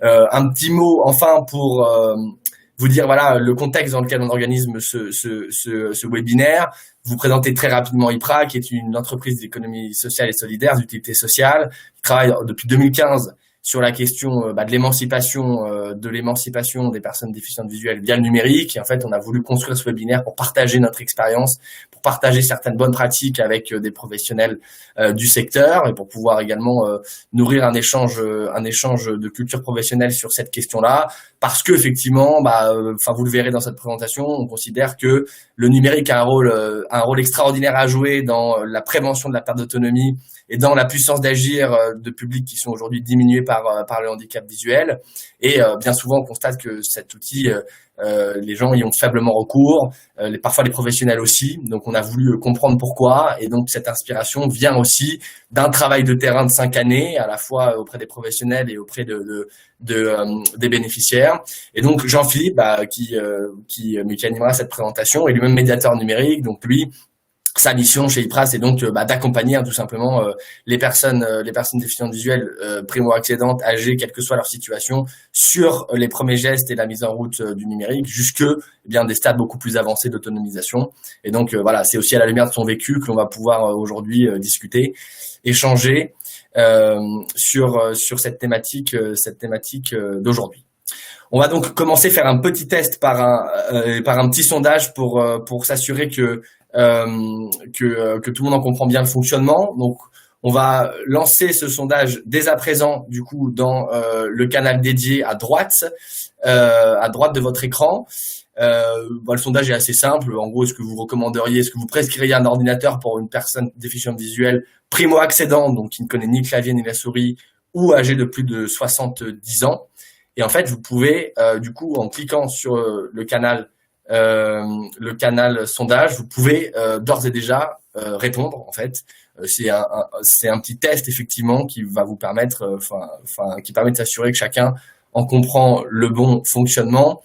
Un petit mot enfin pour vous dire voilà le contexte dans lequel on organise ce webinaire. Vous présenter très rapidement IPRA, qui est une entreprise d'économie sociale et solidaire, d'utilité sociale, qui travaille depuis 2015 sur la question de l'émancipation des personnes déficientes visuelles via le numérique. Et en fait, on a voulu construire ce webinaire pour partager notre expérience, pour partager certaines bonnes pratiques avec des professionnels du secteur et pour pouvoir également nourrir un échange de culture professionnelle sur cette question-là. Parce que effectivement, vous le verrez dans cette présentation, on considère que le numérique a un rôle extraordinaire à jouer dans la prévention de la perte d'autonomie et dans la puissance d'agir de publics qui sont aujourd'hui diminués par le handicap visuel. Et bien souvent, on constate que cet outil, les gens y ont faiblement recours, parfois les professionnels aussi. Donc, on a voulu comprendre pourquoi. Et donc, cette inspiration vient aussi d'un travail de terrain de 5 années, à la fois auprès des professionnels et auprès des bénéficiaires. Et donc, Jean-Philippe, qui animera cette présentation, est lui-même médiateur numérique. Donc, lui, sa mission chez IPRA, c'est donc d'accompagner tout simplement les personnes déficientes visuelles primo-accédantes, âgées, quelle que soit leur situation, sur les premiers gestes et la mise en route du numérique, jusque des stades beaucoup plus avancés d'autonomisation. Et donc c'est aussi à la lumière de son vécu que l'on va pouvoir aujourd'hui discuter, échanger sur cette thématique d'aujourd'hui. On va donc commencer à faire un petit test par un petit sondage pour s'assurer que tout le monde en comprend bien le fonctionnement. Donc, on va lancer ce sondage dès à présent, du coup, dans le canal dédié à droite de votre écran. Le sondage est assez simple. En gros, est-ce que vous prescririez un ordinateur pour une personne déficiente visuelle primo-accédante, donc qui ne connaît ni le clavier ni la souris, ou âgée de plus de 70 ans? Et en fait, vous pouvez, du coup, en cliquant sur le canal sondage, vous pouvez d'ores et déjà répondre. En fait, c'est un petit test effectivement qui va vous permettre, qui permet de s'assurer que chacun en comprend le bon fonctionnement.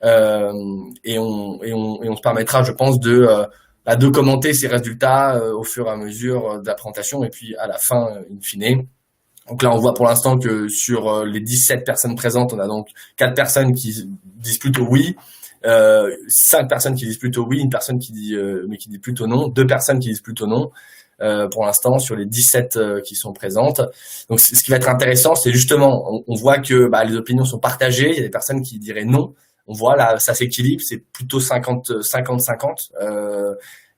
Et on se permettra, je pense, de commenter ces résultats au fur et à mesure de la présentation et puis à la fin, in fine. Donc là, on voit pour l'instant que sur les 17 personnes présentes, on a donc 4 personnes qui disent plutôt oui, 5 personnes qui disent plutôt oui, une personne qui dit plutôt non, 2 personnes qui disent plutôt non. Pour l'instant, sur les 17 qui sont présentes. Donc, ce qui va être intéressant, c'est justement, on voit que les opinions sont partagées. Il y a des personnes qui diraient non. On voit là, ça s'équilibre, c'est plutôt 50-50.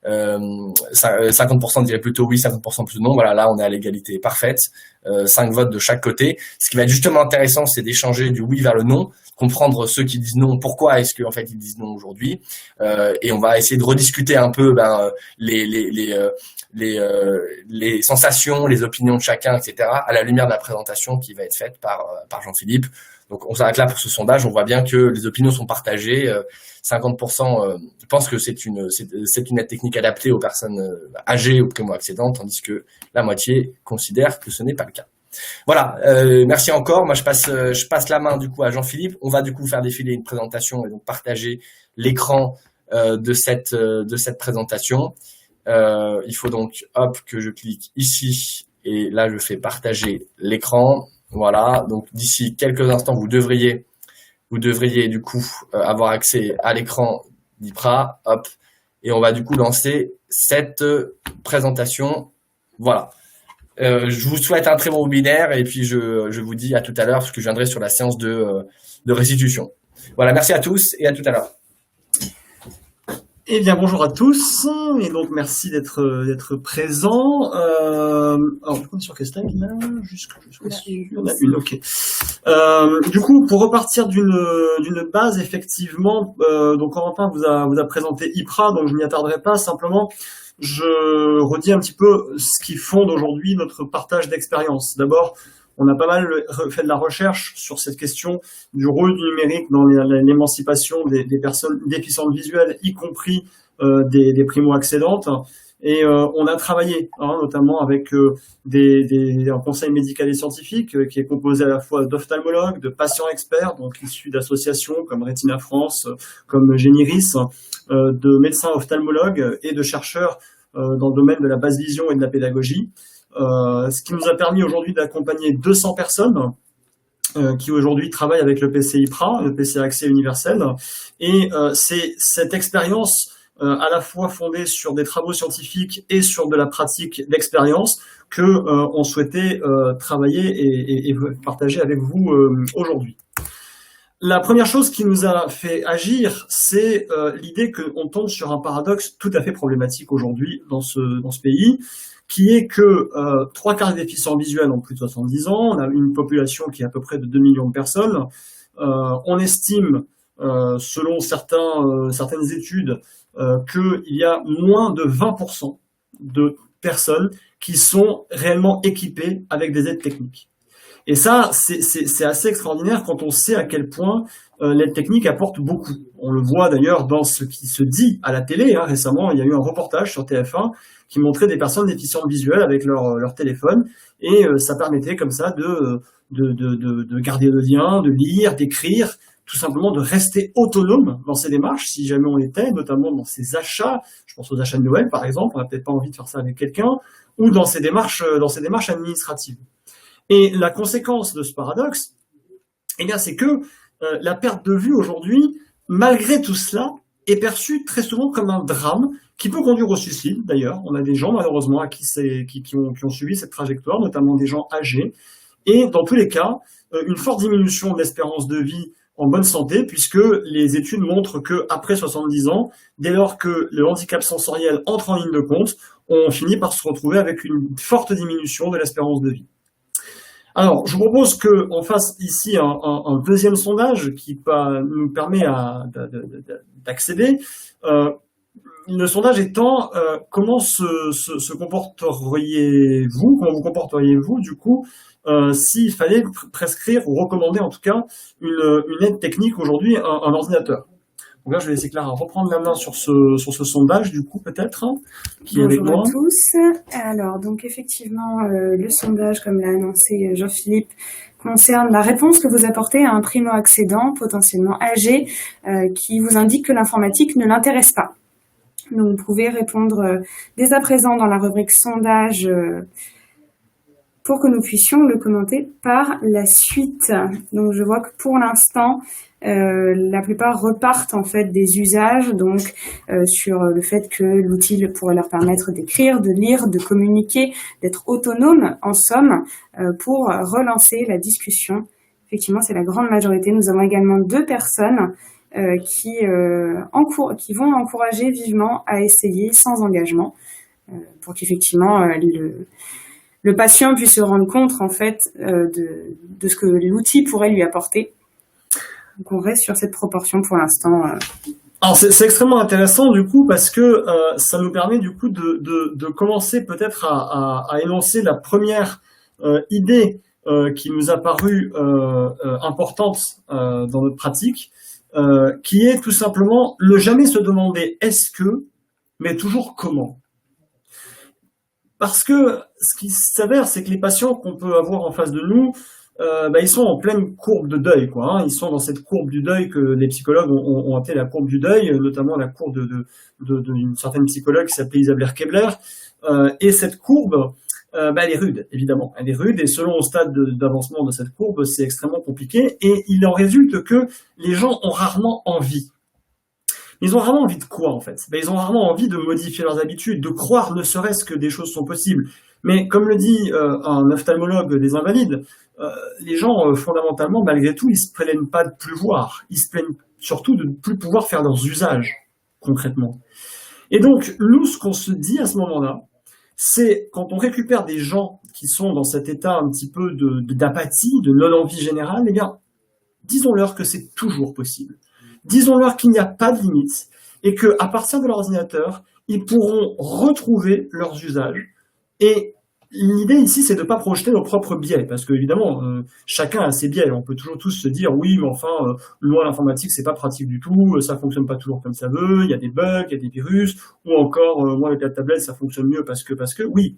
50% diraient plutôt oui, 50% plutôt non. Voilà, là, on est à l'égalité parfaite. 5 votes de chaque côté. Ce qui va être justement intéressant, c'est d'échanger du oui vers le non, comprendre ceux qui disent non, pourquoi est-ce qu'en fait ils disent non aujourd'hui, et on va essayer de rediscuter un peu les sensations, les opinions de chacun, etc. à la lumière de la présentation qui va être faite par Jean-Philippe. Donc on s'arrête là pour ce sondage. On voit bien que les opinions sont partagées. 50% pensent que c'est une technique adaptée aux personnes âgées ou primo-accédantes, tandis que la moitié considère que ce n'est pas le cas. Voilà, merci encore. Moi, je passe la main du coup à Jean-Philippe. On va du coup faire défiler une présentation et donc partager l'écran de cette présentation. Il faut donc que je clique ici et là je fais partager l'écran. Voilà, donc d'ici quelques instants vous devriez du coup avoir accès à l'écran d'IPRA. Et on va du coup lancer cette présentation. Voilà. Je vous souhaite un très bon webinaire et puis je vous dis à tout à l'heure parce que je viendrai sur la séance de restitution. Voilà, merci à tous et à tout à l'heure. Eh bien, bonjour à tous, et donc merci d'être présents. Alors, on est sur quelle slide là? On a une, ok. Du coup, pour repartir d'une base, effectivement, donc Corentin vous a présenté IPRA, donc je m'y attarderai pas, simplement je redis un petit peu ce qui fonde aujourd'hui notre partage d'expérience. D'abord, on a pas mal fait de la recherche sur cette question du rôle du numérique dans l'émancipation des personnes déficientes visuelles, y compris des primo-accédantes. Et on a travaillé notamment avec un conseil médical et scientifique qui est composé à la fois d'ophtalmologues, de patients experts, donc issus d'associations comme Retina France, comme Géniris, de médecins ophtalmologues et de chercheurs dans le domaine de la basse vision et de la pédagogie. Ce qui nous a permis aujourd'hui d'accompagner 200 personnes qui aujourd'hui travaille avec le PCI-PRA, le PCI Accès Universel, et c'est cette expérience à la fois fondée sur des travaux scientifiques et sur de la pratique d'expérience que on souhaitait travailler et partager avec vous aujourd'hui. La première chose qui nous a fait agir, c'est l'idée qu'on tombe sur un paradoxe tout à fait problématique aujourd'hui dans ce pays, qui est que 3/4 des déficients visuels ont plus de 70 ans, on a une population qui est à peu près de 2 millions de personnes, on estime, selon certaines études, qu'il y a moins de 20% de personnes qui sont réellement équipées avec des aides techniques. Et ça, c'est assez extraordinaire quand on sait à quel point l'aide technique apporte beaucoup. On le voit d'ailleurs dans ce qui se dit à la télé. Récemment, il y a eu un reportage sur TF1 qui montrait des personnes déficientes visuelles avec leur téléphone, et ça permettait comme ça de garder le lien, de lire, d'écrire, tout simplement de rester autonome dans ses démarches, si jamais on l'était, notamment dans ses achats. Je pense aux achats de Noël, par exemple. On n'a peut-être pas envie de faire ça avec quelqu'un, ou dans ses démarches administratives. Et la conséquence de ce paradoxe, eh bien, c'est que la perte de vue aujourd'hui, malgré tout cela, est perçue très souvent comme un drame qui peut conduire au suicide. D'ailleurs, on a des gens malheureusement à qui ont suivi cette trajectoire, notamment des gens âgés. Et dans tous les cas, une forte diminution de l'espérance de vie en bonne santé, puisque les études montrent qu'après 70 ans, dès lors que le handicap sensoriel entre en ligne de compte, on finit par se retrouver avec une forte diminution de l'espérance de vie. Alors, je vous propose qu'on fasse ici un deuxième sondage qui nous permet d'accéder. Le sondage étant comment vous comporteriez-vous du coup s'il fallait prescrire ou recommander en tout cas une aide technique aujourd'hui, un ordinateur. Donc là, je vais laisser Clara reprendre la main sur ce sondage, du coup, peut-être, qui est avec moi. Bonjour à tous. Alors, donc, effectivement, le sondage, comme l'a annoncé Jean-Philippe, concerne la réponse que vous apportez à un primo-accédant potentiellement âgé qui vous indique que l'informatique ne l'intéresse pas. Donc, vous pouvez répondre dès à présent dans la rubrique sondage pour que nous puissions le commenter par la suite. Donc, je vois que pour l'instant, la plupart repartent en fait des usages, donc sur le fait que l'outil pourrait leur permettre d'écrire, de lire, de communiquer, d'être autonome en somme, pour relancer la discussion. Effectivement, c'est la grande majorité. Nous avons également 2 personnes qui vont encourager vivement à essayer sans engagement, pour qu'effectivement le patient puisse se rendre compte en fait de ce que l'outil pourrait lui apporter. Donc on reste sur cette proportion pour l'instant. Alors c'est extrêmement intéressant du coup parce que ça nous permet du coup de commencer peut-être à énoncer la première idée qui nous a paru importante dans notre pratique, qui est tout simplement ne jamais se demander est-ce que, mais toujours comment. Parce que ce qui s'avère, c'est que les patients qu'on peut avoir en face de nous, ils sont en pleine courbe de deuil, quoi. Ils sont dans cette courbe du deuil que les psychologues ont appelé la courbe du deuil, notamment la courbe d'une certaine psychologue qui s'appelait Isabelle Kebler. Et cette courbe, elle est rude, évidemment. Elle est rude, et selon le stade d'avancement de cette courbe, c'est extrêmement compliqué. Et il en résulte que les gens ont rarement envie. Ils ont rarement envie de quoi, en fait? Ils ont rarement envie de modifier leurs habitudes, de croire ne serait-ce que des choses sont possibles. Mais comme le dit un ophtalmologue des Invalides, les gens, fondamentalement, malgré tout, ils se plaignent pas de plus voir. Ils se plaignent surtout de ne plus pouvoir faire leurs usages, concrètement. Et donc, nous, ce qu'on se dit à ce moment-là, c'est quand on récupère des gens qui sont dans cet état un petit peu d'apathie, de non-envie générale, eh bien, disons-leur que c'est toujours possible. Disons-leur qu'il n'y a pas de limite et qu'à partir de l'ordinateur, ils pourront retrouver leurs usages. Et l'idée ici, c'est de ne pas projeter nos propres biais, parce qu'évidemment, chacun a ses biais. On peut toujours tous se dire, oui, mais enfin, loin l'informatique, c'est pas pratique du tout, ça fonctionne pas toujours comme ça veut, il y a des bugs, il y a des virus, ou encore, moi, avec la tablette, ça fonctionne mieux parce que, oui.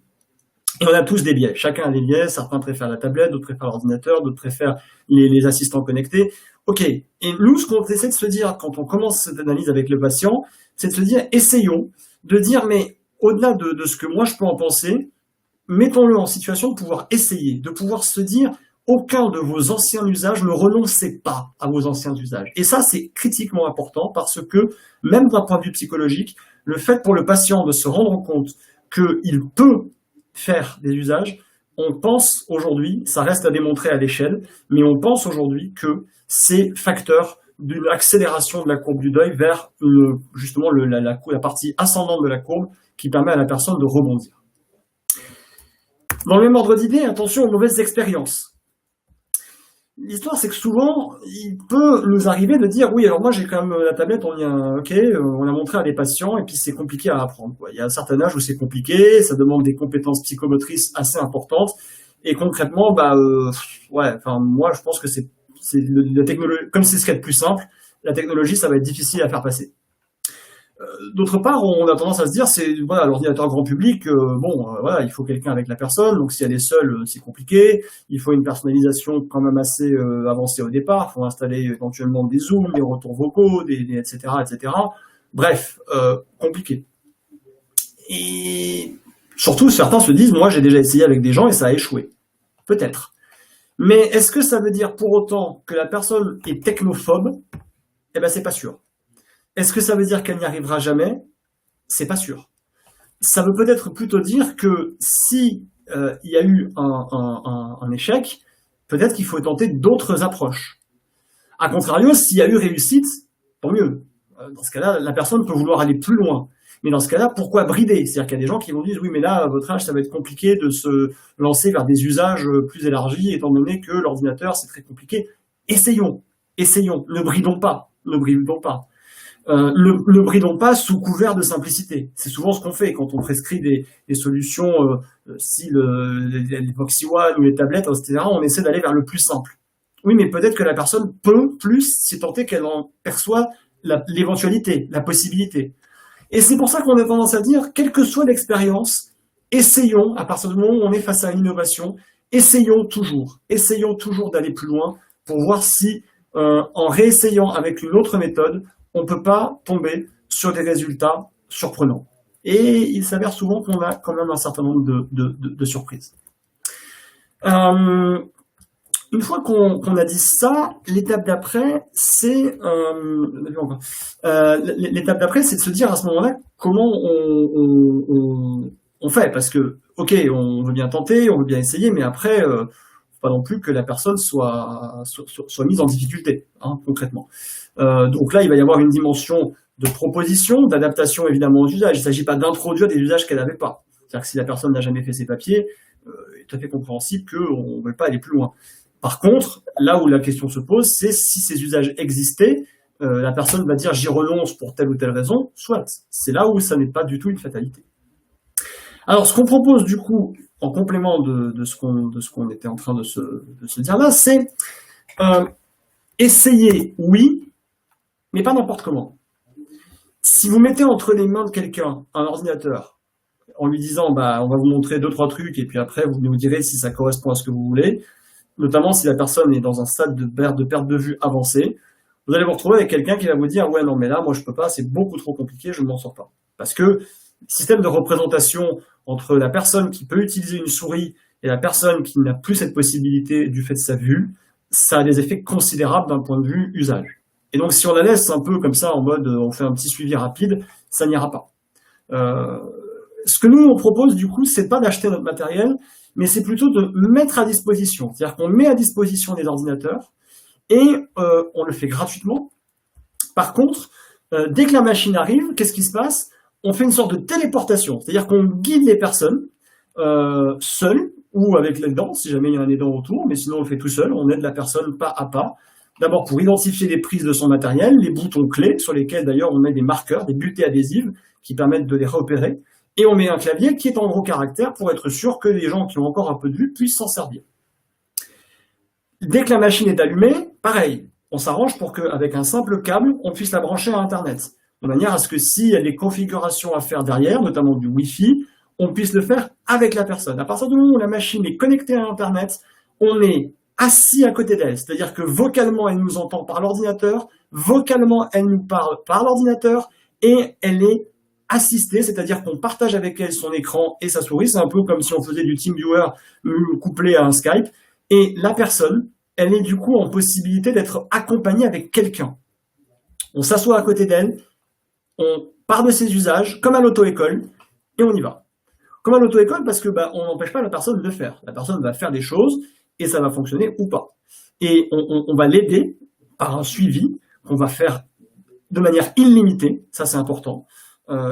Et on a tous des biais. Chacun a des biais. Certains préfèrent la tablette, d'autres préfèrent l'ordinateur, d'autres préfèrent les assistants connectés. Ok. Et nous, ce qu'on essaie de se dire quand on commence cette analyse avec le patient, c'est de se dire, essayons de dire, mais au-delà de ce que moi je peux en penser, mettons-le en situation de pouvoir essayer, de pouvoir se dire, aucun de vos anciens usages, ne renoncez pas à vos anciens usages. Et ça, c'est critiquement important parce que, même d'un point de vue psychologique, le fait pour le patient de se rendre compte qu'il peut faire des usages, on pense aujourd'hui, ça reste à démontrer à l'échelle, mais on pense aujourd'hui que c'est facteur d'une accélération de la courbe du deuil vers justement la partie ascendante de la courbe qui permet à la personne de rebondir. Dans le même ordre d'idée, attention aux mauvaises expériences. L'histoire, c'est que souvent, il peut nous arriver de dire, oui, alors moi j'ai quand même la tablette, on l'a montré à des patients, et puis c'est compliqué à apprendre, quoi. Il y a un certain âge où c'est compliqué, ça demande des compétences psychomotrices assez importantes, et concrètement, moi je pense que c'est la technologie, comme c'est ce qu'il y a de plus simple, la technologie, ça va être difficile à faire passer. D'autre part, on a tendance à se dire, l'ordinateur grand public, il faut quelqu'un avec la personne, donc si elle est seule, c'est compliqué, il faut une personnalisation quand même assez avancée au départ, il faut installer éventuellement des zooms, des retours vocaux, etc., etc. Bref, compliqué. Et surtout, certains se disent, moi j'ai déjà essayé avec des gens et ça a échoué. Peut-être. Mais est-ce que ça veut dire pour autant que la personne est technophobe? Eh ben, c'est pas sûr. Est-ce que ça veut dire qu'elle n'y arrivera jamais? C'est pas sûr. Ça veut peut-être plutôt dire que si il y a eu un échec, peut-être qu'il faut tenter d'autres approches. A contrario, s'il y a eu réussite, tant mieux. Dans ce cas-là, la personne peut vouloir aller plus loin. Mais dans ce cas-là, pourquoi brider? C'est-à-dire qu'il y a des gens qui vont dire, oui, mais là, à votre âge, ça va être compliqué de se lancer vers des usages plus élargis, étant donné que l'ordinateur, c'est très compliqué. Essayons, ne bridons pas. Ne bridons pas sous couvert de simplicité. C'est souvent ce qu'on fait quand on prescrit des solutions style les Voxy One ou les tablettes, etc. On essaie d'aller vers le plus simple. Oui, mais peut-être que la personne peut plus si tant est qu'elle en perçoit l'éventualité, la possibilité. Et c'est pour ça qu'on a tendance à dire, quelle que soit l'expérience, essayons, à partir du moment où on est face à l'innovation, essayons toujours d'aller plus loin pour voir si, en réessayant avec une autre méthode, on ne peut pas tomber sur des résultats surprenants. Et il s'avère souvent qu'on a quand même un certain nombre de surprises. Une fois qu'on a dit ça, l'étape d'après, c'est de se dire à ce moment-là comment on fait. Parce que, ok, on veut bien tenter, on veut bien essayer, mais après, pas non plus que la personne soit mise en difficulté, concrètement. Donc là, il va y avoir une dimension de proposition, d'adaptation évidemment aux usages. Il ne s'agit pas d'introduire des usages qu'elle n'avait pas. C'est-à-dire que si la personne n'a jamais fait ses papiers, il est tout à fait compréhensible qu'on ne veut pas aller plus loin. Par contre, là où la question se pose, c'est si ces usages existaient, la personne va dire j'y renonce pour telle ou telle raison, soit. C'est là où ça n'est pas du tout une fatalité. Alors, ce qu'on propose du coup, en complément de ce qu'on était en train de se dire là, c'est essayer, oui, mais pas n'importe comment. Si vous mettez entre les mains de quelqu'un un ordinateur, en lui disant on va vous montrer 2-3 trucs et puis après vous nous direz si ça correspond à ce que vous voulez, notamment si la personne est dans un stade de perte de vue avancée, vous allez vous retrouver avec quelqu'un qui va vous dire ouais non mais là moi je peux pas, c'est beaucoup trop compliqué, je ne m'en sors pas. Parce que le système de représentation entre la personne qui peut utiliser une souris et la personne qui n'a plus cette possibilité du fait de sa vue, ça a des effets considérables d'un point de vue usage. Et donc si on la laisse un peu comme ça en mode on fait un petit suivi rapide, ça n'ira pas. Ce que nous on propose du coup, c'est pas d'acheter notre matériel, mais c'est plutôt de mettre à disposition. C'est-à-dire qu'on met à disposition des ordinateurs et on le fait gratuitement. Par contre, dès que la machine arrive, qu'est-ce qui se passe? On fait une sorte de téléportation. C'est-à-dire qu'on guide les personnes seules ou avec l'aidant, si jamais il y a un aidant autour, mais sinon on le fait tout seul, on aide la personne pas à pas. D'abord pour identifier les prises de son matériel, les boutons clés, sur lesquels d'ailleurs on met des marqueurs, des butées adhésives qui permettent de les repérer. Et on met un clavier qui est en gros caractère pour être sûr que les gens qui ont encore un peu de vue puissent s'en servir. Dès que la machine est allumée, pareil, on s'arrange pour qu'avec un simple câble, on puisse la brancher à Internet. De manière à ce que s'il y a des configurations à faire derrière, notamment du Wi-Fi, on puisse le faire avec la personne. À partir du moment où la machine est connectée à Internet, on est assis à côté d'elle. C'est-à-dire que vocalement, elle nous entend par l'ordinateur, vocalement, elle nous parle par l'ordinateur, et elle est assistée, c'est-à-dire qu'on partage avec elle son écran et sa souris. C'est un peu comme si on faisait du TeamViewer couplé à un Skype. Et la personne, elle est du coup en possibilité d'être accompagnée avec quelqu'un. On s'assoit à côté d'elle, on part de ses usages, comme à l'auto-école, et on y va. Comme à l'auto-école, parce que on n'empêche pas la personne de le faire. La personne va faire des choses, et ça va fonctionner ou pas. Et on va l'aider par un suivi qu'on va faire de manière illimitée, ça c'est important.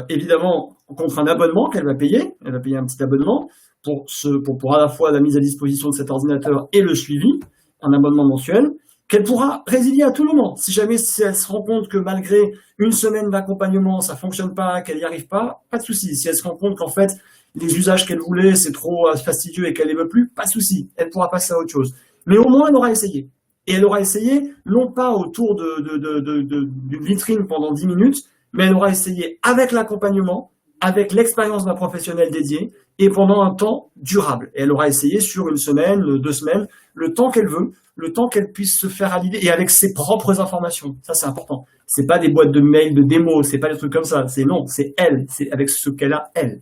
Évidemment, contre un abonnement qu'elle va payer, elle va payer un petit abonnement pour à la fois la mise à disposition de cet ordinateur et le suivi, un abonnement mensuel, qu'elle pourra résilier à tout moment. Si jamais elle se rend compte que malgré une semaine d'accompagnement, ça fonctionne pas, qu'elle n'y arrive pas de souci. Si elle se rend compte qu'en fait, les usages qu'elle voulait, c'est trop fastidieux et qu'elle les veut plus, pas de souci. Elle pourra passer à autre chose. Mais au moins, elle aura essayé. Et elle aura essayé, non pas autour d'une vitrine pendant 10 minutes, mais elle aura essayé avec l'accompagnement, avec l'expérience d'un professionnel dédié, et pendant un temps durable. Et elle aura essayé sur une semaine, 2 semaines, le temps qu'elle veut, le temps qu'elle puisse se faire à l'idée, et avec ses propres informations. Ça, c'est important. C'est pas des boîtes de mails, de démos, c'est pas des trucs comme ça. C'est elle, c'est avec ce qu'elle a, elle.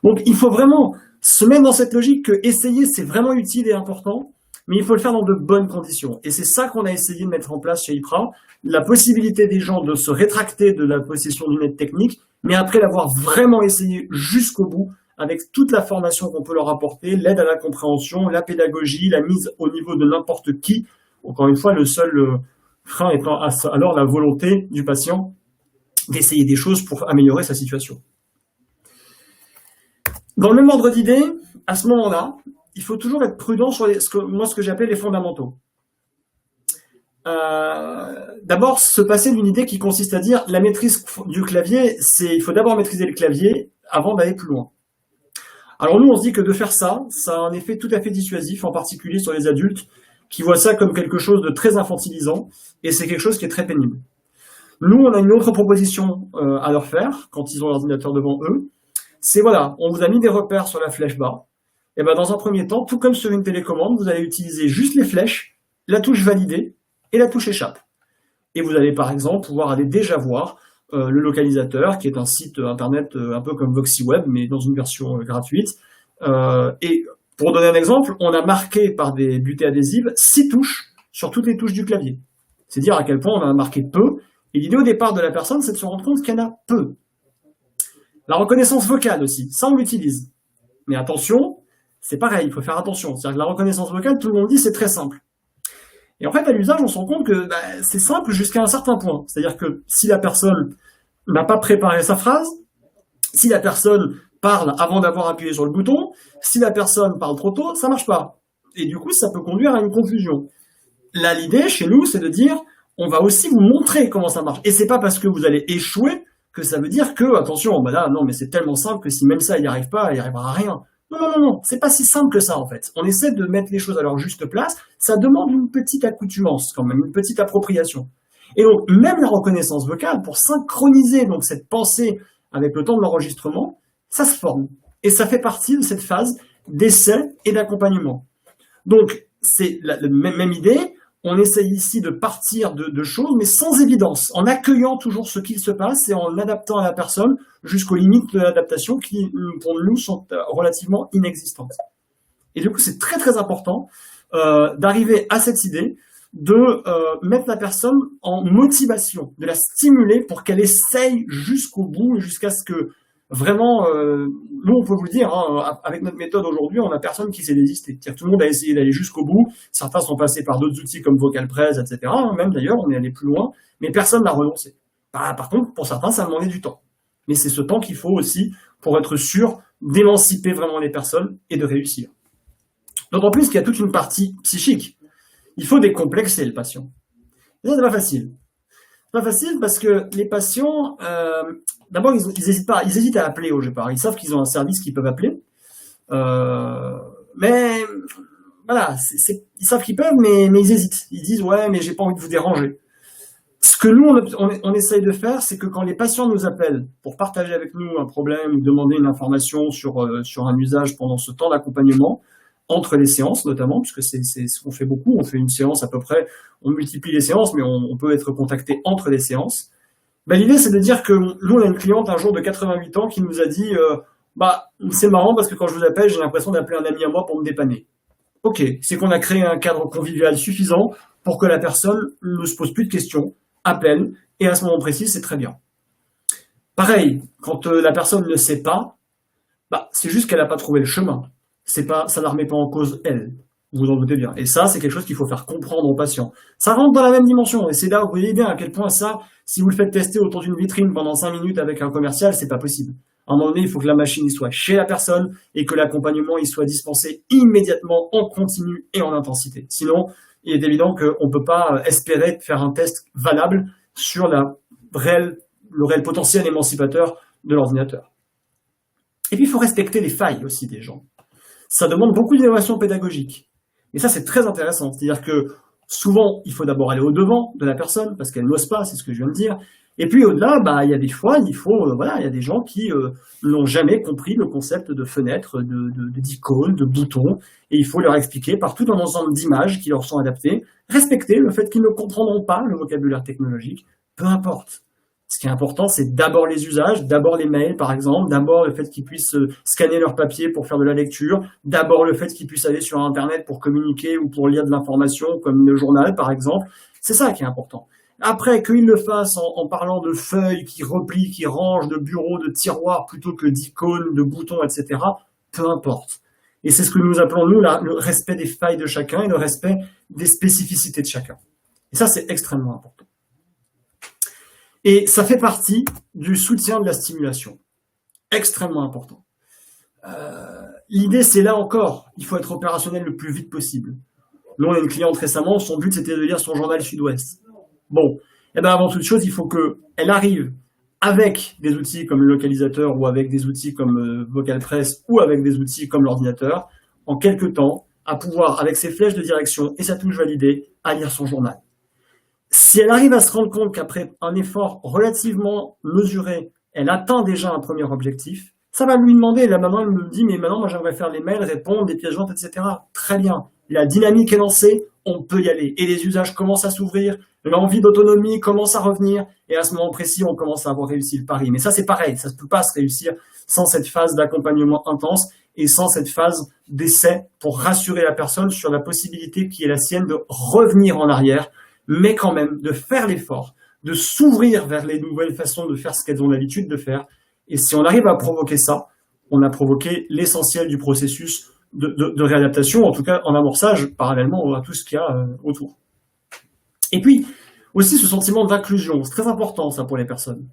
Donc, il faut vraiment se mettre dans cette logique que essayer, c'est vraiment utile et important, mais il faut le faire dans de bonnes conditions. Et c'est ça qu'on a essayé de mettre en place chez IPRA, la possibilité des gens de se rétracter de la possession d'une aide technique, mais après l'avoir vraiment essayé jusqu'au bout, avec toute la formation qu'on peut leur apporter, l'aide à la compréhension, la pédagogie, la mise au niveau de n'importe qui. Encore une fois, le seul frein étant alors la volonté du patient d'essayer des choses pour améliorer sa situation. Dans le même ordre d'idée, à ce moment-là, il faut toujours être prudent sur ce que j'appelais les fondamentaux. D'abord, se passer d'une idée qui consiste à dire la maîtrise du clavier, il faut d'abord maîtriser le clavier avant d'aller plus loin. Alors nous, on se dit que de faire ça a un effet tout à fait dissuasif, en particulier sur les adultes, qui voient ça comme quelque chose de très infantilisant, et c'est quelque chose qui est très pénible. Nous, on a une autre proposition à leur faire, quand ils ont l'ordinateur devant eux, c'est voilà, on vous a mis des repères sur la flèche bas, et dans un premier temps, tout comme sur une télécommande, vous allez utiliser juste les flèches, la touche valider et la touche échappe. Et vous allez par exemple pouvoir aller déjà voir le localisateur, qui est un site internet un peu comme VoxyWeb, mais dans une version gratuite. Et pour donner un exemple, on a marqué par des butées adhésives 6 touches sur toutes les touches du clavier. C'est dire à quel point on en a marqué peu. Et l'idée au départ de la personne, c'est de se rendre compte qu'il y en a peu. La reconnaissance vocale aussi, ça on l'utilise. Mais attention, c'est pareil, il faut faire attention. C'est-à-dire que la reconnaissance vocale, tout le monde dit c'est très simple. Et en fait, à l'usage, on se rend compte que c'est simple jusqu'à un certain point. C'est-à-dire que si la personne n'a pas préparé sa phrase, si la personne parle avant d'avoir appuyé sur le bouton, si la personne parle trop tôt, ça marche pas. Et du coup, ça peut conduire à une confusion. Là, l'idée, chez nous, c'est de dire, on va aussi vous montrer comment ça marche. Et c'est pas parce que vous allez échouer que ça veut dire que, attention, là, non, mais c'est tellement simple que si même ça, il n'y arrive pas, il n'y arrivera à rien. Non, c'est pas si simple que ça en fait. On essaie de mettre les choses à leur juste place, ça demande une petite accoutumance quand même, une petite appropriation. Et donc, même la reconnaissance vocale, pour synchroniser donc cette pensée avec le temps de l'enregistrement, ça se forme. Et ça fait partie de cette phase d'essai et d'accompagnement. Donc, c'est la même idée, on essaye ici de partir de choses, mais sans évidence, en accueillant toujours ce qu'il se passe et en adaptant à la personne jusqu'aux limites de l'adaptation qui, pour nous, sont relativement inexistantes. Et du coup, c'est très très important d'arriver à cette idée de mettre la personne en motivation, de la stimuler pour qu'elle essaye jusqu'au bout, jusqu'à ce que vraiment, nous on peut vous le dire, avec notre méthode aujourd'hui, on n'a personne qui s'est désisté. C'est-à-dire que tout le monde a essayé d'aller jusqu'au bout, certains sont passés par d'autres outils comme VocalPress, etc. Même d'ailleurs, on est allé plus loin, mais personne n'a renoncé. Par contre, pour certains, ça demandait du temps. Mais c'est ce temps qu'il faut aussi pour être sûr d'émanciper vraiment les personnes et de réussir. D'autant plus qu'il y a toute une partie psychique. Il faut décomplexer le patient. Et ça, c'est pas facile. C'est pas facile parce que les patients, d'abord, ils hésitent à appeler au départ. Ils savent qu'ils ont un service qu'ils peuvent appeler. Mais voilà, ils savent qu'ils peuvent, mais ils hésitent. Ils disent, ouais, mais j'ai pas envie de vous déranger. Ce que nous, on essaye de faire, c'est que quand les patients nous appellent pour partager avec nous un problème, demander une information sur un usage pendant ce temps d'accompagnement, entre les séances notamment, puisque c'est ce qu'on fait beaucoup, on fait une séance à peu près, on multiplie les séances, mais on peut être contacté entre les séances. L'idée, c'est de dire que nous, on a une cliente un jour de 88 ans qui nous a dit c'est marrant parce que quand je vous appelle, j'ai l'impression d'appeler un ami à moi pour me dépanner. ok, c'est qu'on a créé un cadre convivial suffisant pour que la personne ne se pose plus de questions, appelle, et à ce moment précis, c'est très bien. Pareil, quand la personne ne sait pas, c'est juste qu'elle n'a pas trouvé le chemin. Ça ne la remet pas en cause, elle. Vous en doutez bien. Et ça, c'est quelque chose qu'il faut faire comprendre aux patients. Ça rentre dans la même dimension. Et c'est là où vous voyez bien à quel point ça, si vous le faites tester autour d'une vitrine pendant 5 minutes avec un commercial, c'est pas possible. À un moment donné, il faut que la machine y soit chez la personne et que l'accompagnement y soit dispensé immédiatement, en continu et en intensité. Sinon, il est évident qu'on ne peut pas espérer faire un test valable sur le réel potentiel émancipateur de l'ordinateur. Et puis, il faut respecter les failles aussi des gens. Ça demande beaucoup d'innovation pédagogique. Et ça, c'est très intéressant. C'est-à-dire que souvent, il faut d'abord aller au-devant de la personne parce qu'elle n'ose pas, c'est ce que je viens de dire. Et puis au-delà, il y a des fois, il y a des gens qui n'ont jamais compris le concept de fenêtre, d'icône, de bouton, et il faut leur expliquer par tout un ensemble d'images qui leur sont adaptées, respecter le fait qu'ils ne comprendront pas le vocabulaire technologique, peu importe. Ce qui est important, c'est d'abord les usages, d'abord les mails par exemple, d'abord le fait qu'ils puissent scanner leur papier pour faire de la lecture, d'abord le fait qu'ils puissent aller sur Internet pour communiquer ou pour lire de l'information comme le journal par exemple. C'est ça qui est important. Après, qu'ils le fassent en parlant de feuilles qui replient, qui rangent, de bureaux, de tiroirs, plutôt que d'icônes, de boutons, etc., peu importe. Et c'est ce que nous appelons, nous, le respect des failles de chacun et le respect des spécificités de chacun. Et ça, c'est extrêmement important. Et ça fait partie du soutien de la stimulation. Extrêmement important. L'idée, c'est là encore, il faut être opérationnel le plus vite possible. Nous, on a une cliente récemment, son but, c'était de lire son journal Sud-Ouest. Bon, avant toute chose, il faut qu'elle arrive avec des outils comme le localisateur ou avec des outils comme VocalPress ou avec des outils comme l'ordinateur, en quelques temps, à pouvoir, avec ses flèches de direction et sa touche validée, à lire son journal. Si elle arrive à se rendre compte qu'après un effort relativement mesuré, elle atteint déjà un premier objectif, ça va lui demander, la maman elle me dit, mais maintenant moi j'aimerais faire les mails, répondre, des pièces jointes, etc. Très bien, la dynamique est lancée, on peut y aller. Et les usages commencent à s'ouvrir, l'envie d'autonomie commence à revenir, et à ce moment précis, on commence à avoir réussi le pari. Mais ça c'est pareil, ça ne peut pas se réussir sans cette phase d'accompagnement intense et sans cette phase d'essai pour rassurer la personne sur la possibilité qui est la sienne de revenir en arrière, mais quand même de faire l'effort, de s'ouvrir vers les nouvelles façons de faire ce qu'elles ont l'habitude de faire. Et si on arrive à provoquer ça, on a provoqué l'essentiel du processus de réadaptation, en tout cas en amorçage, parallèlement à tout ce qu'il y a autour. Et puis, aussi ce sentiment d'inclusion, c'est très important ça pour les personnes.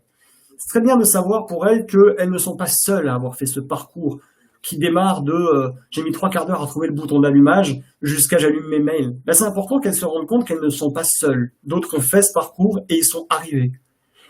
C'est très bien de savoir pour elles qu'elles ne sont pas seules à avoir fait ce parcours qui démarre de j'ai mis 3 quarts d'heure à trouver le bouton d'allumage jusqu'à j'allume mes mails. C'est important qu'elles se rendent compte qu'elles ne sont pas seules. D'autres ont fait ce parcours et ils sont arrivés.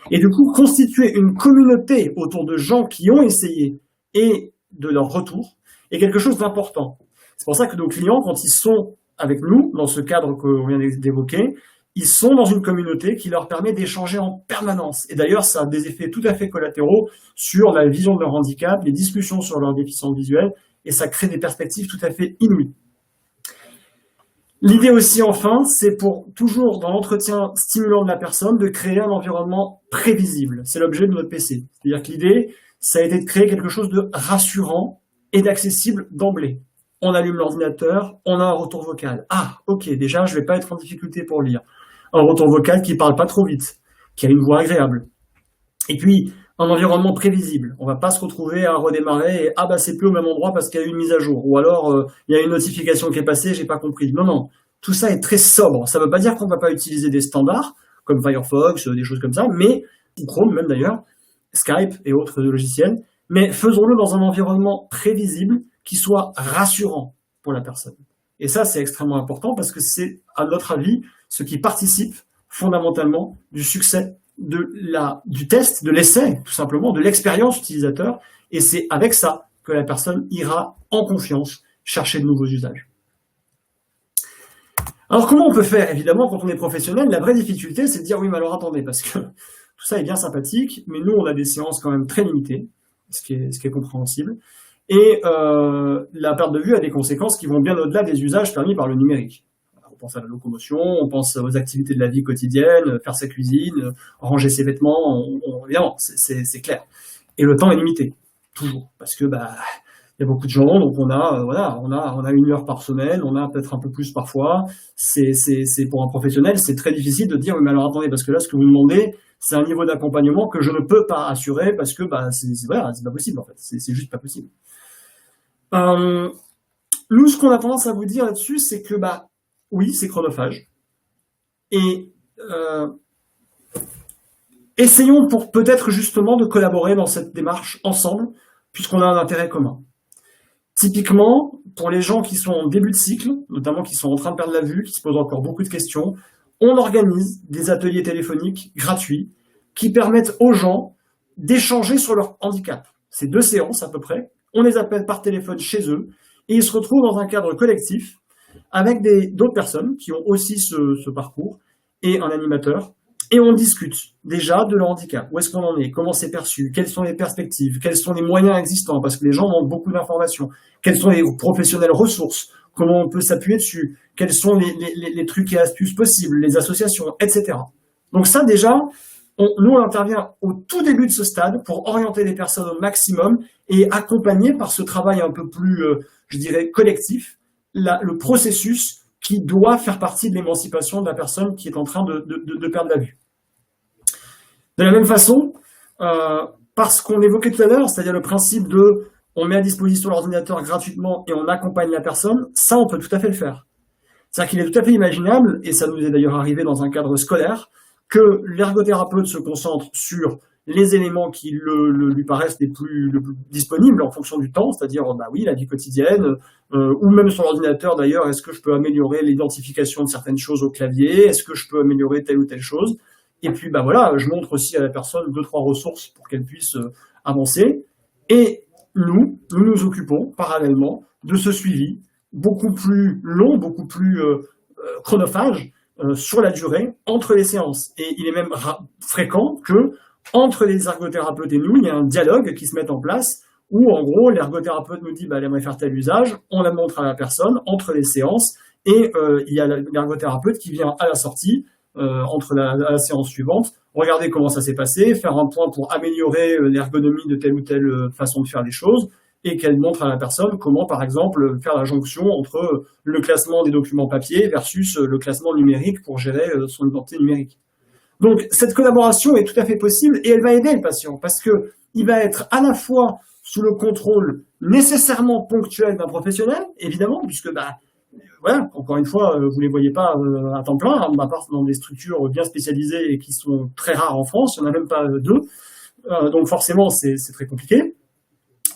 Et du coup, constituer une communauté autour de gens qui ont essayé et de leur retour est quelque chose d'important. C'est pour ça que nos clients, quand ils sont avec nous, dans ce cadre qu'on vient d'évoquer, ils sont dans une communauté qui leur permet d'échanger en permanence. Et d'ailleurs, ça a des effets tout à fait collatéraux sur la vision de leur handicap, les discussions sur leur déficience visuelle, et ça crée des perspectives tout à fait inouïes. L'idée aussi, enfin, c'est pour toujours dans l'entretien stimulant de la personne, de créer un environnement prévisible. C'est l'objet de notre PC. C'est-à-dire que l'idée, ça a été de créer quelque chose de rassurant et d'accessible d'emblée. On allume l'ordinateur, on a un retour vocal. Ah, ok, déjà, je vais pas être en difficulté pour lire. Un retour vocal qui parle pas trop vite, qui a une voix agréable. Et puis, un environnement prévisible. On va pas se retrouver à redémarrer et c'est plus au même endroit parce qu'il y a eu une mise à jour. Ou alors, il y a une notification qui est passée, j'ai pas compris. Non. Tout ça est très sobre. Ça veut pas dire qu'on va pas utiliser des standards, comme Firefox, des choses comme ça, mais, ou Chrome même d'ailleurs, Skype et autres logiciels. Mais faisons-le dans un environnement prévisible qui soit rassurant pour la personne. Et ça, c'est extrêmement important parce que c'est, à notre avis, ce qui participe fondamentalement du succès du test, de l'essai, tout simplement, de l'expérience utilisateur. Et c'est avec ça que la personne ira en confiance chercher de nouveaux usages. Alors, comment on peut faire? Évidemment, quand on est professionnel, la vraie difficulté, c'est de dire, oui, mais alors attendez, parce que tout ça est bien sympathique, mais nous, on a des séances quand même très limitées, ce qui est compréhensible. Et la perte de vue a des conséquences qui vont bien au-delà des usages permis par le numérique. On pense à la locomotion, on pense aux activités de la vie quotidienne, faire sa cuisine, ranger ses vêtements, évidemment, c'est clair. Et le temps est limité, toujours, parce que il Il y a beaucoup de gens, donc on a 1 heure par semaine, on a peut-être un peu plus parfois. C'est pour un professionnel, c'est très difficile de dire, mais alors attendez, parce que là, ce que vous demandez, c'est un niveau d'accompagnement que je ne peux pas assurer parce que, c'est pas possible, en fait. C'est juste pas possible. Nous, ce qu'on a tendance à vous dire là-dessus, c'est que, oui, c'est chronophage. Et, essayons pour peut-être justement de collaborer dans cette démarche ensemble, puisqu'on a un intérêt commun. Typiquement, pour les gens qui sont en début de cycle, notamment qui sont en train de perdre la vue, qui se posent encore beaucoup de questions, on organise des ateliers téléphoniques gratuits qui permettent aux gens d'échanger sur leur handicap. C'est 2 séances à peu près. On les appelle par téléphone chez eux et ils se retrouvent dans un cadre collectif avec d'autres personnes qui ont aussi ce parcours et un animateur. Et on discute déjà de leur handicap. Où est-ce qu'on en est? Comment c'est perçu? Quelles sont les perspectives? Quels sont les moyens existants? Parce que les gens manquent beaucoup d'informations. Quels sont les professionnels ressources? Comment on peut s'appuyer dessus? Quels sont les trucs et astuces possibles? Les associations, etc. Donc ça, déjà, nous, on intervient au tout début de ce stade pour orienter les personnes au maximum et accompagner par ce travail un peu plus, je dirais, collectif, le processus qui doit faire partie de l'émancipation de la personne qui est en train de perdre la vue. De la même façon, parce qu'on évoquait tout à l'heure, c'est-à-dire le principe de on met à disposition l'ordinateur gratuitement et on accompagne la personne, ça on peut tout à fait le faire. C'est-à-dire qu'il est tout à fait imaginable, et ça nous est d'ailleurs arrivé dans un cadre scolaire, que l'ergothérapeute se concentre sur les éléments qui lui paraissent les plus disponibles en fonction du temps, c'est-à-dire oui, la vie quotidienne, ou même sur l'ordinateur d'ailleurs, est-ce que je peux améliorer l'identification de certaines choses au clavier, est-ce que je peux améliorer telle ou telle chose, et puis voilà, je montre aussi à la personne 2-3 ressources pour qu'elle puisse avancer, et nous nous occupons parallèlement de ce suivi beaucoup plus long, beaucoup plus chronophage sur la durée entre les séances. Et il est même fréquent que entre les ergothérapeutes et nous, il y a un dialogue qui se met en place où, en gros, l'ergothérapeute nous dit elle aimerait faire tel usage, on la montre à la personne entre les séances, et il y a l'ergothérapeute qui vient à la sortie, entre la séance suivante, regarder comment ça s'est passé, faire un point pour améliorer l'ergonomie de telle ou telle façon de faire les choses, et qu'elle montre à la personne comment, par exemple, faire la jonction entre le classement des documents papier versus le classement numérique pour gérer son identité numérique. Donc, cette collaboration est tout à fait possible et elle va aider le patient parce que il va être à la fois sous le contrôle nécessairement ponctuel d'un professionnel, évidemment, puisque, voilà, encore une fois, vous les voyez pas à temps plein, à part dans des structures bien spécialisées et qui sont très rares en France, il n'y en a même pas 2, donc forcément, c'est très compliqué.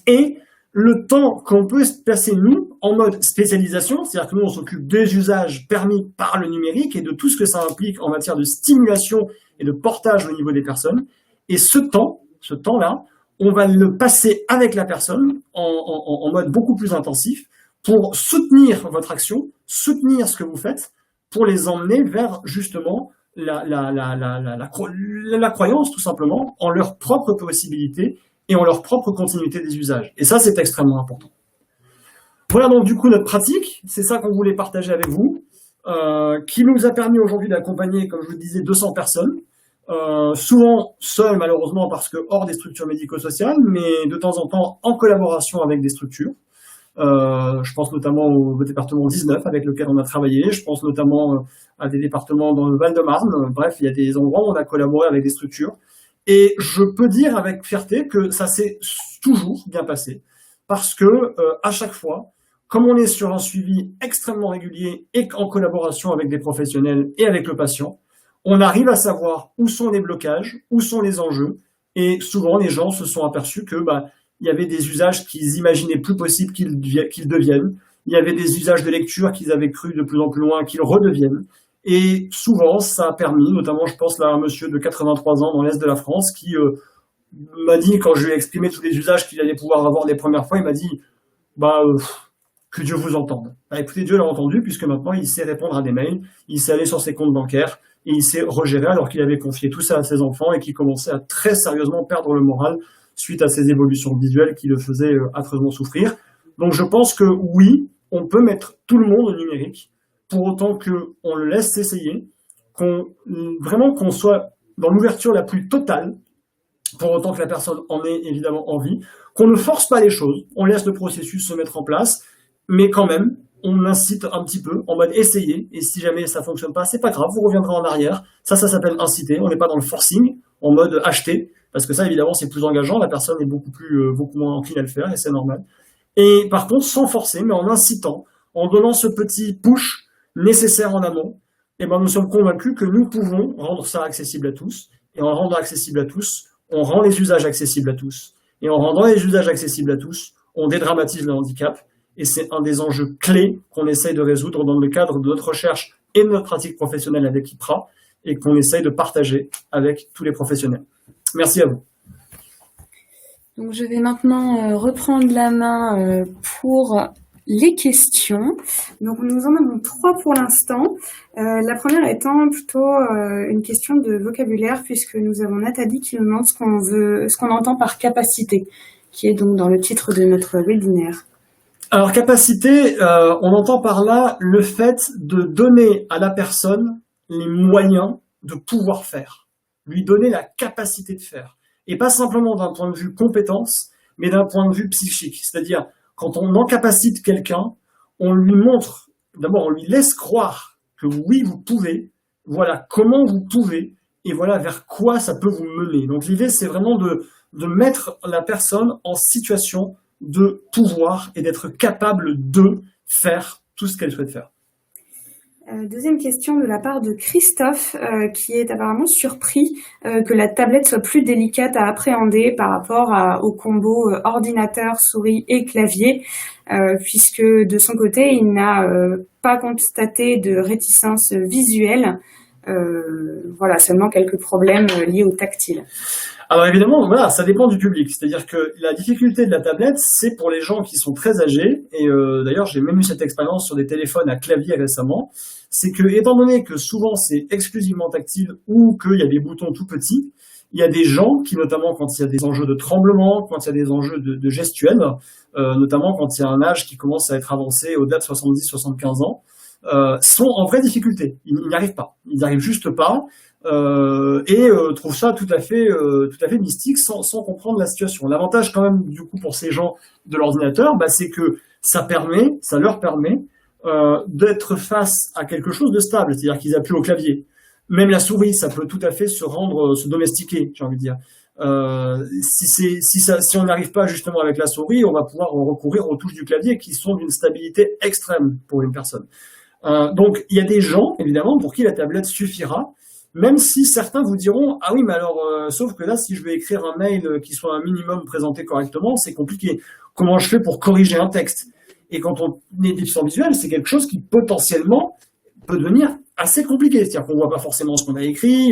Et le temps qu'on peut passer, nous, en mode spécialisation, c'est-à-dire que nous, on s'occupe des usages permis par le numérique et de tout ce que ça implique en matière de stimulation et de portage au niveau des personnes. Et ce temps-là, on va le passer avec la personne en mode beaucoup plus intensif pour soutenir votre action, soutenir ce que vous faites, pour les emmener vers, justement, la croyance, tout simplement, en leurs propres possibilités et en leur propre continuité des usages. Et ça, c'est extrêmement important. Voilà donc du coup notre pratique, c'est ça qu'on voulait partager avec vous, qui nous a permis aujourd'hui d'accompagner, comme je vous le disais, 200 personnes, souvent seules malheureusement parce que hors des structures médico-sociales, mais de temps en temps en collaboration avec des structures. Je pense notamment au département 19 avec lequel on a travaillé, je pense notamment à des départements dans le Val-de-Marne, bref, il y a des endroits où on a collaboré avec des structures. Et je peux dire avec fierté que ça s'est toujours bien passé parce que à chaque fois, comme on est sur un suivi extrêmement régulier et en collaboration avec des professionnels et avec le patient, on arrive à savoir où sont les blocages, où sont les enjeux, et souvent les gens se sont aperçus que il y avait des usages qu'ils imaginaient plus possibles qu'ils deviennent, il y avait des usages de lecture qu'ils avaient cru de plus en plus loin qu'ils redeviennent. Et souvent, ça a permis, notamment je pense là à un monsieur de 83 ans dans l'Est de la France qui m'a dit, quand je lui ai exprimé tous les usages qu'il allait pouvoir avoir les premières fois, il m'a dit que Dieu vous entende. Écoutez, Dieu l'a entendu puisque maintenant il sait répondre à des mails, il sait aller sur ses comptes bancaires et il sait regérer alors qu'il avait confié tout ça à ses enfants et qu'il commençait à très sérieusement perdre le moral suite à ces évolutions visuelles qui le faisaient affreusement souffrir. Donc je pense que oui, on peut mettre tout le monde au numérique, pour autant qu'on le laisse s'essayer, qu'on soit dans l'ouverture la plus totale, pour autant que la personne en ait évidemment envie, qu'on ne force pas les choses, on laisse le processus se mettre en place, mais quand même, on incite un petit peu, en mode essayez, et si jamais ça fonctionne pas, c'est pas grave, vous reviendrez en arrière. Ça s'appelle inciter, on n'est pas dans le forcing, en mode acheter, parce que ça, évidemment, c'est plus engageant, la personne est beaucoup moins encline à le faire, et c'est normal. Et par contre, sans forcer, mais en incitant, en donnant ce petit push nécessaire en amont, eh ben, nous sommes convaincus que nous pouvons rendre ça accessible à tous, et en le rendant accessible à tous, on rend les usages accessibles à tous. Et en rendant les usages accessibles à tous, on dédramatise le handicap, et c'est un des enjeux clés qu'on essaye de résoudre dans le cadre de notre recherche et de notre pratique professionnelle avec IPRA, et qu'on essaye de partager avec tous les professionnels. Merci à vous. Donc, je vais maintenant reprendre la main pour les questions. Donc, nous en avons 3 pour l'instant. La première étant plutôt une question de vocabulaire, puisque nous avons Nathalie qui nous demande ce qu'on entend par capacité, qui est donc dans le titre de notre webinaire. Alors, capacité, on entend par là le fait de donner à la personne les moyens de pouvoir faire, lui donner la capacité de faire. Et pas simplement d'un point de vue compétence, mais d'un point de vue psychique. C'est-à-dire, quand on incapacite quelqu'un, on lui montre, d'abord on lui laisse croire que oui, vous pouvez, voilà comment vous pouvez, et voilà vers quoi ça peut vous mener. Donc l'idée, c'est vraiment de mettre la personne en situation de pouvoir et d'être capable de faire tout ce qu'elle souhaite faire. Deuxième question de la part de Christophe, qui est apparemment surpris que la tablette soit plus délicate à appréhender par rapport au combo ordinateur, souris et clavier, puisque de son côté, il n'a pas constaté de réticence visuelle, voilà, seulement quelques problèmes liés au tactile. Alors évidemment, voilà, ça dépend du public. C'est-à-dire que la difficulté de la tablette, c'est pour les gens qui sont très âgés, et d'ailleurs j'ai même eu cette expérience sur des téléphones à clavier récemment, c'est que, étant donné que souvent c'est exclusivement tactile ou qu'il y a des boutons tout petits, il y a des gens qui, notamment quand il y a des enjeux de tremblement, quand il y a des enjeux de gestuelle, notamment quand il y a un âge qui commence à être avancé au-delà de 70-75 ans, sont en vraie difficulté. Ils n'y arrivent pas. Ils n'y arrivent juste pas. Trouvent ça tout à fait mystique sans comprendre la situation. L'avantage quand même du coup pour ces gens de l'ordinateur, c'est que ça leur permet d'être face à quelque chose de stable, c'est-à-dire qu'ils appuient au clavier. Même la souris, ça peut tout à fait se domestiquer, j'ai envie de dire. Si on n'arrive pas justement avec la souris, on va pouvoir recourir aux touches du clavier qui sont d'une stabilité extrême pour une personne. Donc il y a des gens évidemment pour qui la tablette suffira. Même si certains vous diront « Ah oui, mais alors, sauf que là, si je vais écrire un mail qui soit un minimum présenté correctement, c'est compliqué. Comment je fais pour corriger un texte ?» Et quand on est déficient visuel, c'est quelque chose qui potentiellement peut devenir assez compliqué. C'est-à-dire qu'on ne voit pas forcément ce qu'on a écrit,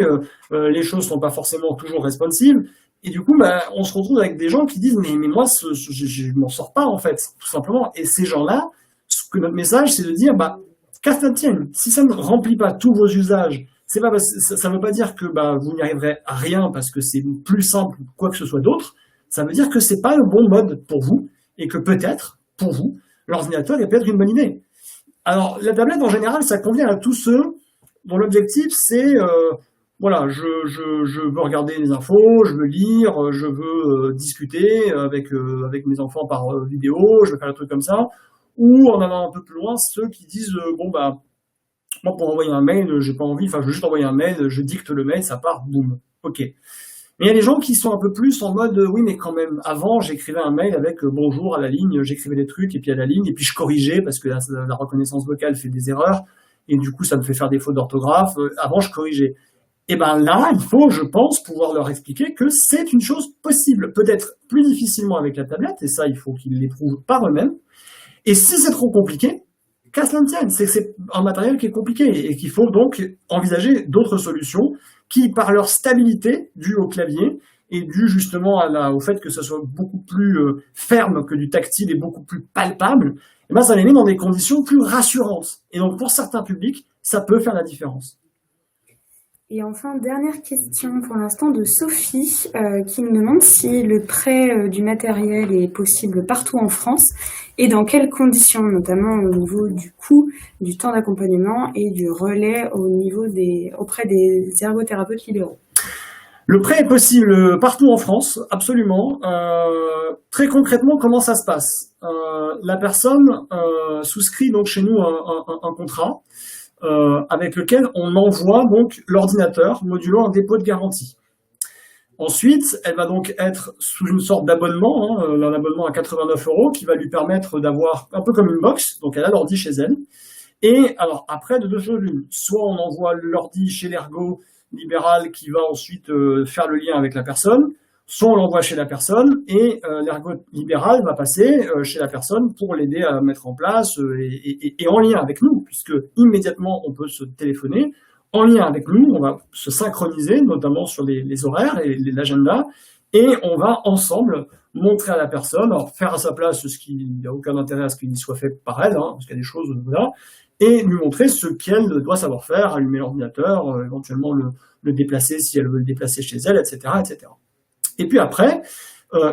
les choses ne sont pas forcément toujours responsives. Et du coup, on se retrouve avec des gens qui disent « Mais moi, je ne m'en sors pas, en fait, tout simplement. » Et ces gens-là, ce que notre message, c'est de dire « Qu'à ça tienne, si ça ne remplit pas tous vos usages, ça ne veut pas dire que vous n'y arriverez à rien parce que c'est plus simple ou quoi que ce soit d'autre. Ça veut dire que c'est pas le bon mode pour vous et que peut-être, pour vous, l'ordinateur est peut-être une bonne idée. Alors, la tablette, en général, ça convient à tous ceux dont l'objectif, c'est voilà, je veux regarder les infos, je veux lire, je veux discuter avec mes enfants par vidéo, je veux faire des trucs comme ça. Ou en allant un peu plus loin, ceux qui disent moi, pour envoyer un mail, j'ai pas envie, je veux juste envoyer un mail, je dicte le mail, ça part, boum, ok. Mais il y a des gens qui sont un peu plus en mode, oui, mais quand même, avant, j'écrivais un mail avec bonjour à la ligne, j'écrivais des trucs, et puis à la ligne, et puis je corrigeais, parce que la reconnaissance vocale fait des erreurs, et du coup, ça me fait faire des fautes d'orthographe. Avant, je corrigeais. Et là, il faut, je pense, pouvoir leur expliquer que c'est une chose possible, peut-être plus difficilement avec la tablette, et ça, il faut qu'ils l'éprouvent par eux-mêmes. Et si c'est trop compliqué, qu'à cela ne tienne, c'est un matériel qui est compliqué et qu'il faut donc envisager d'autres solutions qui, par leur stabilité due au clavier et due justement au fait que ce soit beaucoup plus ferme que du tactile et beaucoup plus palpable, ça les met dans des conditions plus rassurantes. Et donc pour certains publics, ça peut faire la différence. Et enfin, dernière question pour l'instant de Sophie, qui me demande si le prêt du matériel est possible partout en France et dans quelles conditions, notamment au niveau du coût, du temps d'accompagnement et du relais auprès des ergothérapeutes libéraux. Le prêt est possible partout en France, absolument. Très concrètement, comment ça se passe? La personne souscrit donc chez nous un contrat avec lequel on envoie donc l'ordinateur modulo un dépôt de garantie. Ensuite, elle va donc être sous une sorte d'abonnement, un abonnement à 89 € qui va lui permettre d'avoir un peu comme une box, donc elle a l'ordi chez elle. Et alors après, de deux choses l'une, soit on envoie l'ordi chez l'ergo libéral qui va ensuite faire le lien avec la personne, soit on l'envoie chez la personne et l'ergo libéral va passer chez la personne pour l'aider à mettre en place et en lien avec nous, puisque immédiatement on peut se téléphoner, en lien avec nous, on va se synchroniser, notamment sur les horaires et l'agenda, et on va ensemble montrer à la personne, alors faire à sa place ce qui n'a aucun intérêt à ce qu'il soit fait par elle, parce qu'il y a des choses, voilà, et lui montrer ce qu'elle doit savoir faire, allumer l'ordinateur, éventuellement le déplacer si elle veut le déplacer chez elle, etc., etc. Et puis après,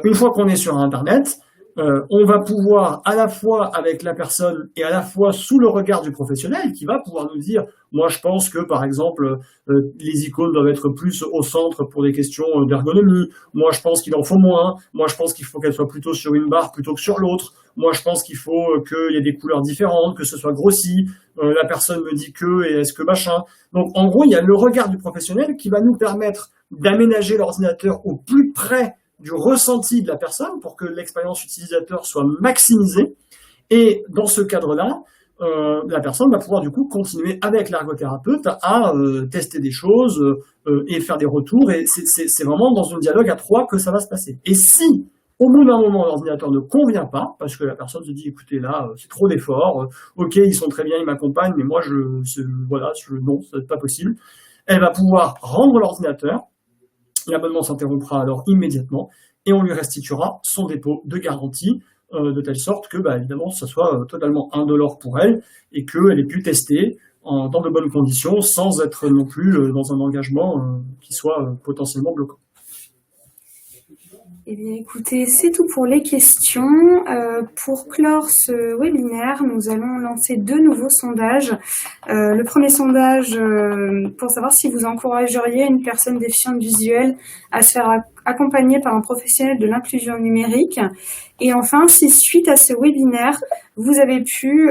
une fois qu'on est sur Internet, on va pouvoir à la fois avec la personne et à la fois sous le regard du professionnel qui va pouvoir nous dire, moi je pense que par exemple les icônes doivent être plus au centre pour des questions d'ergonomie, moi je pense qu'il en faut moins, moi je pense qu'il faut qu'elle soit plutôt sur une barre plutôt que sur l'autre, moi je pense qu'il faut qu'il y ait des couleurs différentes, que ce soit grossi, la personne me dit que et est-ce que machin. Donc en gros il y a le regard du professionnel qui va nous permettre d'aménager l'ordinateur au plus près du ressenti de la personne pour que l'expérience utilisateur soit maximisée. Et dans ce cadre-là, la personne va pouvoir du coup continuer avec l'ergothérapeute à tester des choses et faire des retours. Et c'est vraiment dans un dialogue à trois que ça va se passer. Et si, au bout d'un moment, l'ordinateur ne convient pas, parce que la personne se dit, écoutez, là, c'est trop d'efforts, ok, ils sont très bien, ils m'accompagnent, mais moi, non, c'est pas possible. Elle va pouvoir rendre l'ordinateur. L'abonnement s'interrompra alors immédiatement et on lui restituera son dépôt de garantie de telle sorte que, évidemment, ça soit totalement indolore pour elle et qu'elle ait pu tester dans de bonnes conditions sans être non plus dans un engagement qui soit potentiellement bloquant. Eh bien, écoutez, c'est tout pour les questions. Pour clore ce webinaire, nous allons lancer 2 nouveaux sondages. Le premier sondage pour savoir si vous encourageriez une personne déficiente visuelle à se faire accompagner par un professionnel de l'inclusion numérique. Et enfin, si suite à ce webinaire, vous avez pu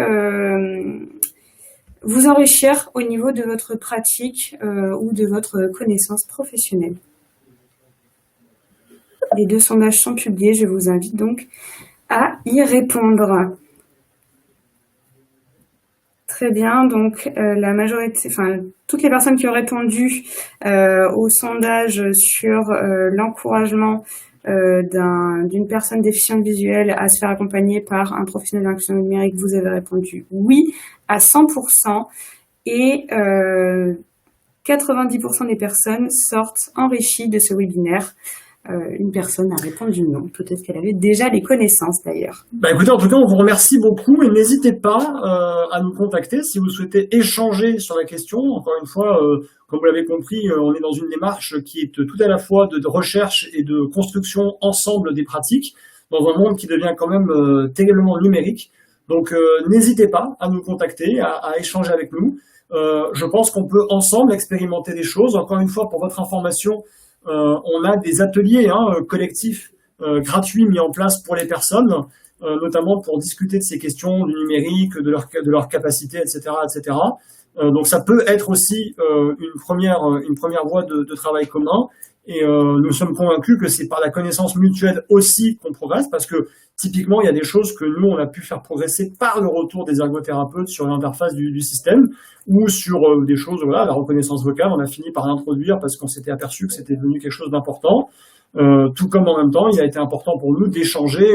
vous enrichir au niveau de votre pratique ou de votre connaissance professionnelle. Les 2 sondages sont publiés, je vous invite donc à y répondre. Très bien, donc la majorité, toutes les personnes qui ont répondu au sondage sur l'encouragement d'une personne déficiente visuelle à se faire accompagner par un professionnel d'inclusion numérique, vous avez répondu oui à 100% et 90% des personnes sortent enrichies de ce webinaire. Une personne a répondu non. Peut-être qu'elle avait déjà les connaissances d'ailleurs. Écoutez, en tout cas, on vous remercie beaucoup et n'hésitez pas à nous contacter si vous souhaitez échanger sur la question. Encore une fois, comme vous l'avez compris, on est dans une démarche qui est tout à la fois de recherche et de construction ensemble des pratiques dans un monde qui devient quand même terriblement numérique. Donc, n'hésitez pas à nous contacter, à échanger avec nous. Je pense qu'on peut ensemble expérimenter des choses. Encore une fois, pour votre information, on a des ateliers collectifs gratuits mis en place pour les personnes, notamment pour discuter de ces questions du numérique, de leur capacité, etc., etc. Donc ça peut être aussi une première voie de travail commun. Et nous sommes convaincus que c'est par la connaissance mutuelle aussi qu'on progresse, parce que typiquement, il y a des choses que nous, on a pu faire progresser par le retour des ergothérapeutes sur l'interface du système, ou sur des choses, voilà, la reconnaissance vocale, on a fini par l'introduire parce qu'on s'était aperçu que c'était devenu quelque chose d'important. Tout comme en même temps, il a été important pour nous d'échanger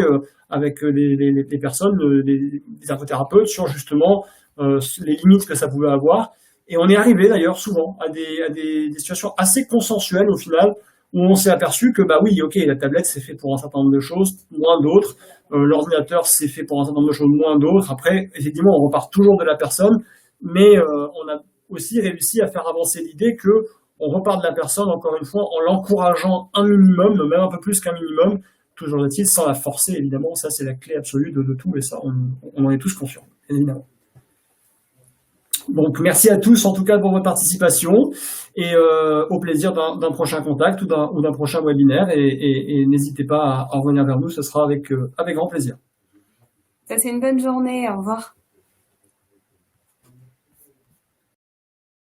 avec les personnes, les ergothérapeutes, sur justement les limites que ça pouvait avoir. Et on est arrivé d'ailleurs souvent à des situations assez consensuelles au final, où on s'est aperçu que oui, ok, la tablette c'est fait pour un certain nombre de choses, moins d'autres, l'ordinateur c'est fait pour un certain nombre de choses, moins d'autres. Après, effectivement, on repart toujours de la personne, mais on a aussi réussi à faire avancer l'idée que on repart de la personne, encore une fois, en l'encourageant un minimum, même un peu plus qu'un minimum, toujours est-il, sans la forcer, évidemment. Ça, c'est la clé absolue de tout, et ça, on en est tous conscients, évidemment. Donc merci à tous en tout cas pour votre participation et au plaisir d'un prochain contact ou d'un prochain webinaire et n'hésitez pas à revenir vers nous, ce sera avec grand plaisir. Passez une bonne journée, au revoir.